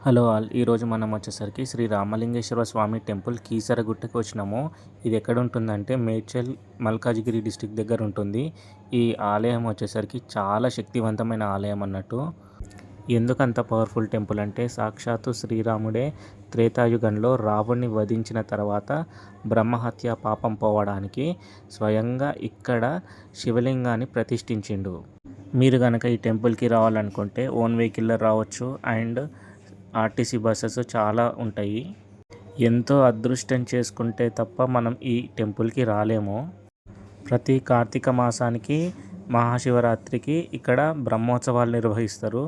Hello all ఈరోజు మనం వచ్చేసరికి శ్రీ రామలింగేశ్వర స్వామి టెంపుల్ కీసరగుట్టకి వచ్చినాము. ఇది ఎక్కడ ఉంటుందంటే మేడ్చల్ మల్కాజ్గిరి డిస్టిక్ దగ్గర ఉంటుంది. ఈ ఆలయం వచ్చేసరికి చాలా శక్తివంతమైన ఆలయం అన్నట్టు. ఎందుకంత పవర్ఫుల్ టెంపుల్ అంటే సాక్షాత్తు శ్రీరాముడే త్రేతాయుగంలో రావణ్ణి వధించిన తర్వాత బ్రహ్మహత్య పాపం పోవడానికి స్వయంగా ఇక్కడ శివలింగాన్ని ప్రతిష్ఠించిండు. మీరు కనుక ఈ టెంపుల్కి రావాలనుకుంటే ఓన్ వెహికల్లో రావచ్చు. అండ్ ఆర్టీసీ బస్సెస్ చాలా ఉంటాయి. ఎంతో అదృష్టం చేసుకుంటే తప్ప మనం ఈ టెంపుల్కి రాలేము. ప్రతి కార్తీక మాసానికి మహాశివరాత్రికి ఇక్కడ బ్రహ్మోత్సవాలు నిర్వహిస్తారు.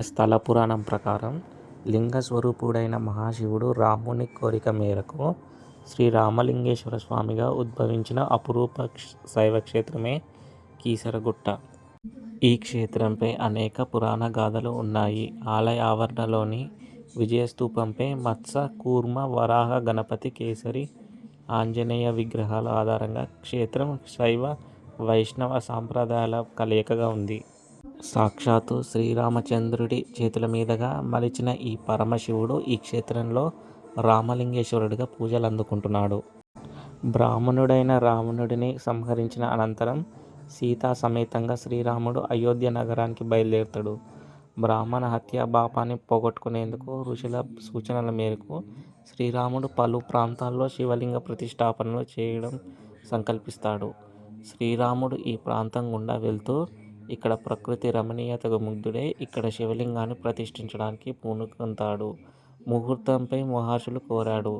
స్థల పురాణం ప్రకారం లింగ స్వరూపుడైన మహాశివుడు రాముని కోరిక మేరకు శ్రీ రామలింగేశ్వర స్వామిగా ఉద్భవించిన అపురూప శైవ క్షేత్రమే కీసరగుట్ట. ఈ క్షేత్రంపై అనేక పురాణ గాథలు ఉన్నాయి. ఆలయ ఆవరణలోని విజయస్తూపంపై మత్స్య కూర్మ వరాహ గణపతి కేసరి ఆంజనేయ విగ్రహాల ఆధారంగా క్షేత్రం శైవ వైష్ణవ సాంప్రదాయాల కలయికగా ఉంది. సాక్షాత్తు శ్రీరామచంద్రుడి చేతుల మీదుగా మలిచిన ఈ పరమశివుడు ఈ క్షేత్రంలో రామలింగేశ్వరుడిగా పూజలు అందుకుంటున్నాడు. బ్రాహ్మణుడైన రావణుడిని సంహరించిన అనంతరం సీతా సమేతంగా శ్రీరాముడు అయోధ్య నగరానికి బయలుదేరుతాడు. బ్రాహ్మణ హత్య పాపాన్ని పోగొట్టుకునేందుకు ఋషుల సూచనల మేరకు శ్రీరాముడు పలు ప్రాంతాల్లో శివలింగ ప్రతిష్టాపనలు చేయడం సంకల్పిస్తాడు. శ్రీరాముడు ఈ ప్రాంతం గుండా వెళ్తూ ఇక్కడ ప్రకృతి రమణీయతకు ముగ్ధుడై ఇక్కడ శివలింగాన్ని ప్రతిష్ఠించడానికి పూనుకుంటాడు. ముహూర్తంపై మహర్షులు కోరాడు.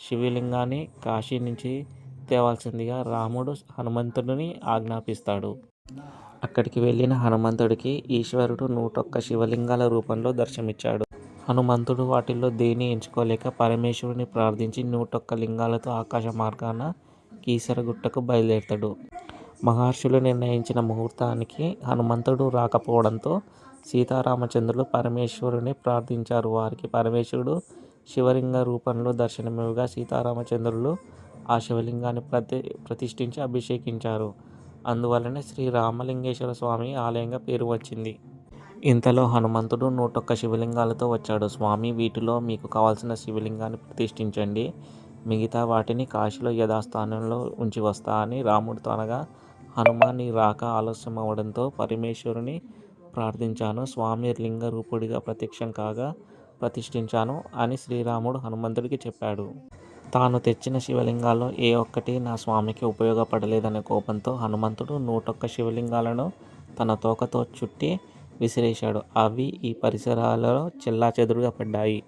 శివలింగాన్ని కాశీ నుంచి తేవాల్సిందిగా రాముడు హనుమంతుడిని ఆజ్ఞాపిస్తాడు. అక్కడికి వెళ్ళిన హనుమంతుడికి ఈశ్వరుడు 101 శివలింగాల రూపంలో దర్శనమిచ్చాడు. హనుమంతుడు వాటిల్లో దేన్ని ఎంచుకోలేక పరమేశ్వరుని ప్రార్థించి 101 లింగాలతో ఆకాశ మార్గాన కీసరగుట్టకు బయలుదేరతాడు. మహర్షులు నిర్ణయించిన ముహూర్తానికి హనుమంతుడు రాకపోవడంతో సీతారామచంద్రులు పరమేశ్వరుని ప్రార్థించారు. వారికి పరమేశ్వరుడు శివలింగ రూపంలో దర్శనమివ్వగా సీతారామచంద్రులు ఆ శివలింగాన్ని ప్రతిష్ఠించి అభిషేకించారు. అందువల్లనే శ్రీ రామలింగేశ్వర స్వామి ఆలయంగా పేరు వచ్చింది. ఇంతలో హనుమంతుడు 101 శివలింగాలతో వచ్చాడు. స్వామి, వీటిలో మీకు కావాల్సిన శివలింగాన్ని ప్రతిష్ఠించండి, మిగతా వాటిని కాశీలో యథాస్థానంలో ఉంచి వస్తా అని రాముడితో అనగా హనుమాని రాక ఆలస్యం అవడంతో పరమేశ్వరుని ప్రార్థించాను. స్వామి లింగ రూపుడిగా ప్రత్యక్షం కాగా ప్రతిష్ఠించాను అని శ్రీరాముడు హనుమంతుడికి చెప్పాడు. తాను తెచ్చిన శివలింగాల్లో ఏ ఒక్కటి నా స్వామికి ఉపయోగపడలేదనే కోపంతో హనుమంతుడు 101 శివలింగాలను తన తోకతో చుట్టి విసిరేశాడు. అవి ఈ పరిసరాలలో చెల్లాచెదురుగా పడ్డాయి.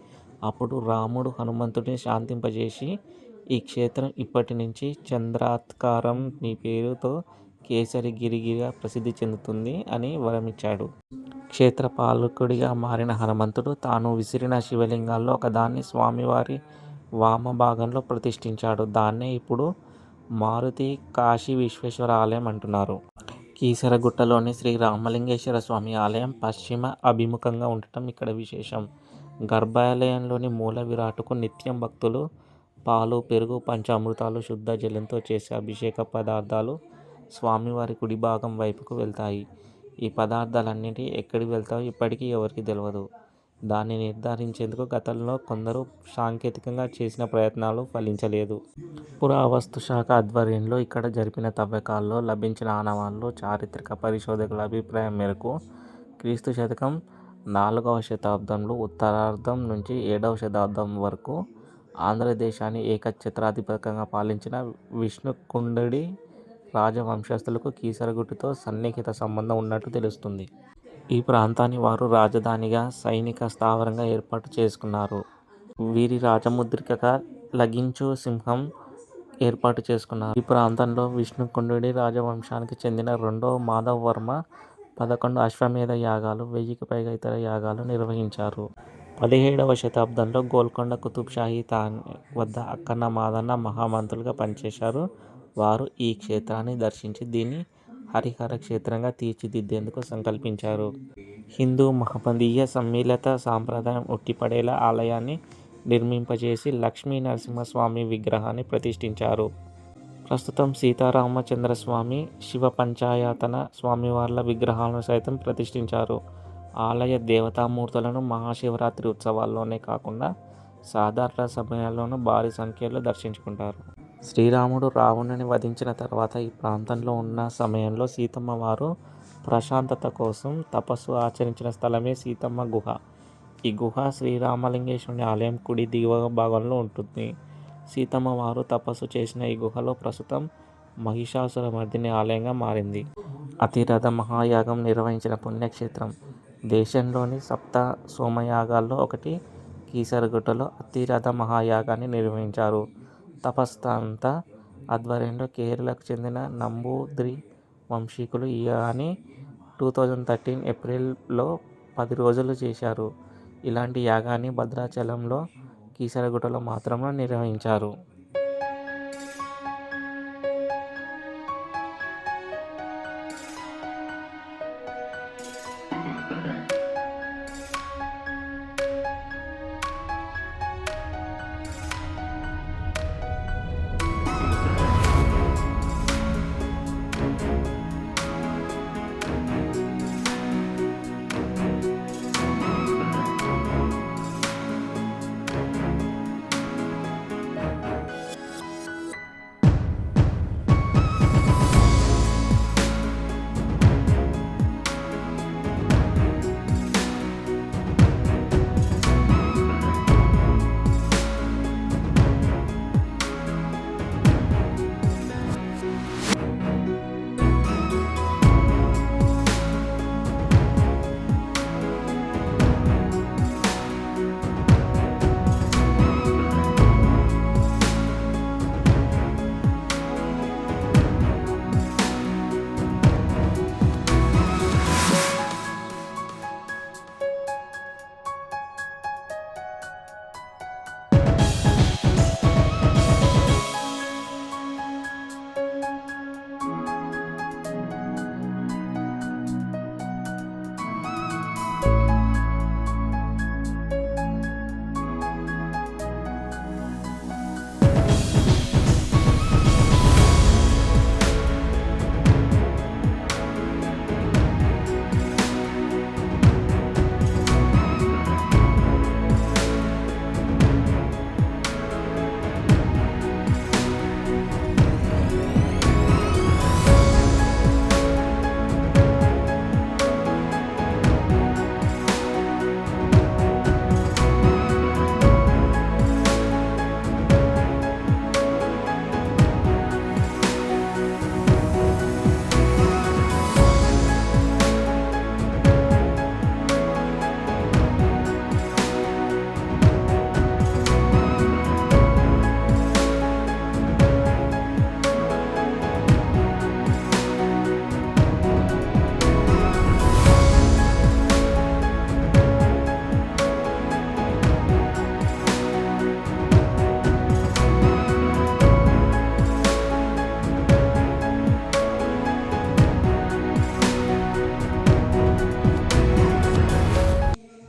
అప్పుడు రాముడు హనుమంతుడిని శాంతింపజేసి ఈ క్షేత్రం ఇప్పటి నుంచి చంద్రాత్కారం మీ పేరుతో కేసరిగిరిగా ప్రసిద్ధి చెందుతుంది అని వరమిచ్చాడు. క్షేత్ర పాలకుడిగా మారిన హనుమంతుడు తాను విసిరిన శివలింగాల్లో ఒకదాన్ని స్వామివారి వామ భాగంలో ప్రతిష్ఠించాడు. దాన్నే ఇప్పుడు మారుతి కాశీ విశ్వేశ్వర ఆలయం అంటున్నారు. కీసరగుట్టలోని శ్రీ రామలింగేశ్వర స్వామి ఆలయం పశ్చిమ అభిముఖంగా ఉండటం ఇక్కడ విశేషం. గర్భాలయంలోని మూల విరాట్టుకు నిత్యం భక్తులు పాలు, పెరుగు, పంచామృతాలు, శుద్ధ జలంతో చేసే అభిషేక పదార్థాలు స్వామివారి కుడి భాగం వైపుకు వెళ్తాయి. ఈ పదార్థాలన్నింటి ఎక్కడికి వెళ్తాయో ఇప్పటికీ ఎవరికీ తెలియదు. దాన్ని నిర్ధారించేందుకు గతంలో కొందరు సాంకేతికంగా చేసిన ప్రయత్నాలు ఫలించలేదు. పురావస్తు శాఖ ఆధ్వర్యంలో ఇక్కడ జరిపిన తవ్వకాల్లో లభించిన ఆనవాళ్లు చారిత్రక పరిశోధకుల అభిప్రాయం మేరకు క్రీస్తు శకం 4వ శతాబ్దంలో ఉత్తరార్ధం నుంచి 7వ శతాబ్దం వరకు ఆంధ్రదేశాన్ని ఏకఛత్రాధిపత్యంగా పాలించిన విష్ణుకుండిన రాజవంశస్థులకు కీసరగుట్టతో సన్నిహిత సంబంధం ఉన్నట్టు తెలుస్తుంది. ఈ ప్రాంతాన్ని వారు రాజధానిగా, సైనిక స్థావరంగా ఏర్పాటు చేసుకున్నారు. వీరి రాజముద్రికగా లగించు సింహం ఏర్పాటు చేసుకున్నారు. ఈ ప్రాంతంలో విష్ణుకుండిన రాజవంశానికి చెందిన 2వ మాధవ వర్మ 11 అశ్వమేధ యాగాలు, 1000కి పైగా ఇతర యాగాలు నిర్వహించారు. 17వ శతాబ్దంలో గోల్కొండ కుతుబ్ షాహీ వద్ద అక్కన్న మాదన్న మహామంత్రులుగా పనిచేశారు. వారు ఈ క్షేత్రాన్ని దర్శించి దీన్ని హరిహర క్షేత్రంగా తీర్చిదిద్దేందుకు సంకల్పించారు. హిందూ మహమ్మదీయ సమ్మిళిత సాంప్రదాయం ఉట్టిపడేలా ఆలయాన్ని నిర్మింపజేసి లక్ష్మీ నరసింహస్వామి విగ్రహాన్ని ప్రతిష్ఠించారు. ప్రస్తుతం సీతారామచంద్రస్వామి, శివ పంచాయతన స్వామివార్ల విగ్రహాలను సైతం ప్రతిష్ఠించారు. ఆలయ దేవతామూర్తులను మహాశివరాత్రి ఉత్సవాల్లోనే కాకుండా సాధారణ సమయాల్లోనూ భారీ సంఖ్యలో దర్శించుకుంటారు. శ్రీరాముడు రావణుని వధించిన తర్వాత ఈ ప్రాంతంలో ఉన్న సమయంలో సీతమ్మ వారు ప్రశాంతత కోసం తపస్సు ఆచరించిన స్థలమే సీతమ్మ గుహ. ఈ గుహ శ్రీరామలింగేశ్వరుని ఆలయం కుడి దిగువ భాగంలో ఉంటుంది. సీతమ్మ వారు తపస్సు చేసిన ఈ గుహలో ప్రస్తుతం మహిషాసురమర్దిని ఆలయంగా మారింది. అతిరథ మహాయాగం నిర్వహించిన పుణ్యక్షేత్రం. దేశంలోని సప్త సోమయాగాల్లో ఒకటి కీసరగుట్టలో అతిరథ మహాయాగాన్ని నిర్వహించారు. తపస్తంత ఆధ్వర్యంలో కేరళకు చెందిన నంబూద్రి వంశీకులు ఈ యాగాన్ని 2013 ఏప్రిల్లో 10 రోజులు చేశారు. ఇలాంటి యాగాన్ని భద్రాచలంలో కీసరగుట్టలో మాత్రమే నిర్వహించారు.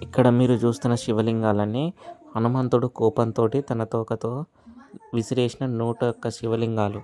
ఇక్కడ మీరు చూస్తున్న శివలింగాలన్నీ హనుమంతుడు కోపంతో తన తోకతో విసిరేసిన 101 శివలింగాలు.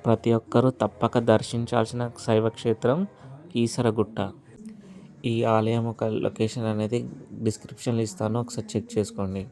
ప్రతి ఒక్కరూ తప్పక దర్శించాల్సిన శైవ క్షేత్రం కీసరగుట్ట. ఈ ఆలయం ఒక లొకేషన్ అనేది డిస్క్రిప్షన్లో ఇస్తాను, ఒకసారి చెక్ చేసుకోండి.